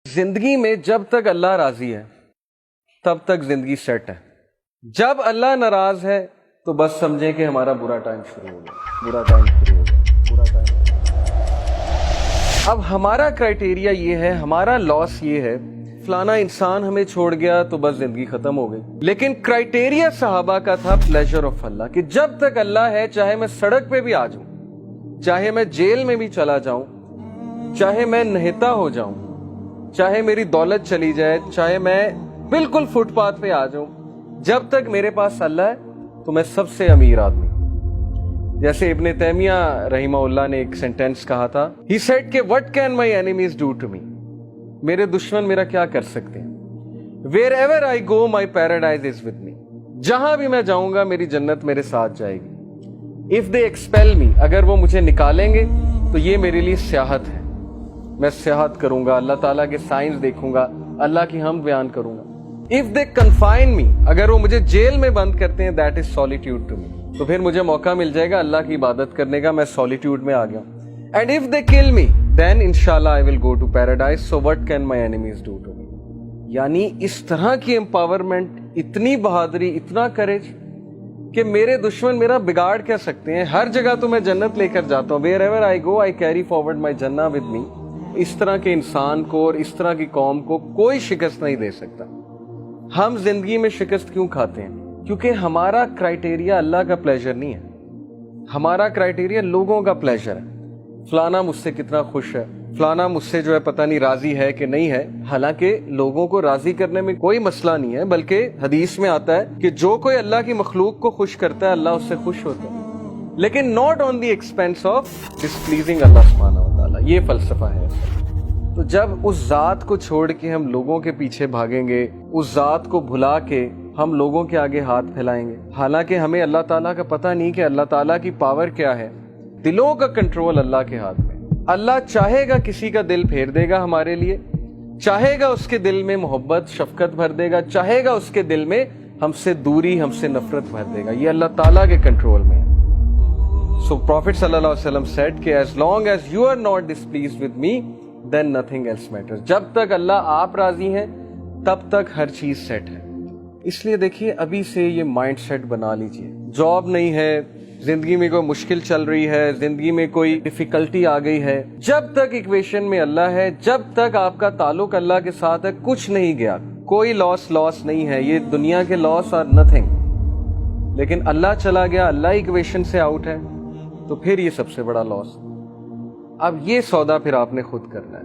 जिंदगी में जब तक अल्लाह राजी है तब तक जिंदगी सेट है। जब अल्लाह नाराज है तो बस समझें कि हमारा बुरा टाइम शुरू हो गया, बुरा टाइम शुरू हो गया, बुरा टाइम। अब हमारा क्राइटेरिया ये है, हमारा लॉस ये है, फलाना इंसान हमें छोड़ गया तो बस जिंदगी खत्म हो गई। लेकिन क्राइटेरिया सहाबा का था प्लेजर ऑफ अल्लाह, कि जब तक अल्लाह है, चाहे मैं सड़क पे भी आ जाऊं, चाहे मैं जेल में भी चला जाऊं, चाहे मैं नहता हो जाऊं, चाहे मेरी दौलत चली जाए, चाहे मैं बिल्कुल फुटपाथ पे आ जाऊं, जब तक मेरे पास अल्लाह है तो मैं सबसे अमीर आदमी। जैसे इब्ने तैमिया रहीमहुल्लाह ने एक सेंटेंस कहा था, ही सेड के what can my enemies do to me, मेरे दुश्मन मेरा क्या कर सकते हैं। Wherever I go my paradise is with me, जहां भी मैं जाऊंगा मेरी जन्नत मेरे साथ जाएगी। इफ दे एक्सपेल मी, अगर वो मुझे निकालेंगे तो ये मेरे लिए सियाहत है, मैं सियाहत करूंगा, अल्लाह ताला के साइंस देखूंगा, अल्लाह की हम बयान करूंगा। इफ दे कन्फाइन मी, अगर वो मुझे जेल में बंद करते हैं, that is solitude to me, तो फिर मुझे मौका मिल जाएगा अल्लाह की इबादत करने का, मैं सॉलिट्यूड में आ गया। And if they kill me then इंशाल्लाह I will go to paradise, so what can my enemies do to me. यानी इस तरह की एम्पावरमेंट, इतनी बहादुरी, इतना करेज कि मेरे दुश्मन मेरा बिगाड़ क्या सकते हैं। हर जगह तो मैं जन्नत लेकर जाता हूँ, wherever I go I carry forward my जन्ना विद मी। इस तरह के इंसान को और इस तरह की कौम को कोई शिकस्त नहीं दे सकता। हम जिंदगी में शिकस्त क्यों खाते हैं? क्योंकि हमारा क्राइटेरिया अल्लाह का प्लेजर नहीं है, हमारा क्राइटेरिया लोगों का प्लेजर है। फलाना मुझसे कितना खुश है, फलाना मुझसे जो है पता नहीं राजी है कि नहीं है। हालांकि लोगों को राजी करने में कोई मसला नहीं है, बल्कि हदीस में आता है कि जो कोई अल्लाह की मखलूक को खुश करता है अल्लाह उससे खुश होता है, लेकिन not on the expense of displeasing अल्लाह सुब्हानहू व तआला। ये फलसफा है। तो जब उस जात को छोड़ के हम लोगों के पीछे भागेंगे, उस जात को भुला के हम लोगों के आगे हाथ फैलाएंगे, हालांकि हमें अल्लाह ताला का पता नहीं कि अल्लाह ताला की पावर क्या है। दिलों का कंट्रोल अल्लाह के हाथ में। अल्लाह चाहेगा किसी का दिल फेर देगा हमारे लिए, चाहेगा उसके दिल में मोहब्बत शफकत भर देगा, चाहेगा उसके दिल में हमसे दूरी, हमसे नफरत भर देगा। ये अल्लाह ताला के कंट्रोल में है। So Prophet sallallahu alaihi wasallam said कि as long as you are not displeased with me, then nothing else matters। जब तक अल्लाह आप राजी हैं तब तक हर चीज सेट है। इसलिए देखिए, अभी से ये माइंड सेट बना लीजिए। जॉब नहीं है, जिंदगी में कोई मुश्किल चल रही है, जिंदगी में कोई डिफिकल्टी आ गई है, जब तक इक्वेशन में अल्लाह है, जब तक आपका ताल्लुक अल्लाह के साथ है, कुछ नहीं गया, कोई लॉस नहीं है। ये दुनिया के लॉस आर नथिंग। लेकिन अल्लाह चला गया, अल्लाह इक्वेशन से आउट है, तो फिर ये सबसे बड़ा लॉस। अब ये सौदा फिर आपने खुद करना है।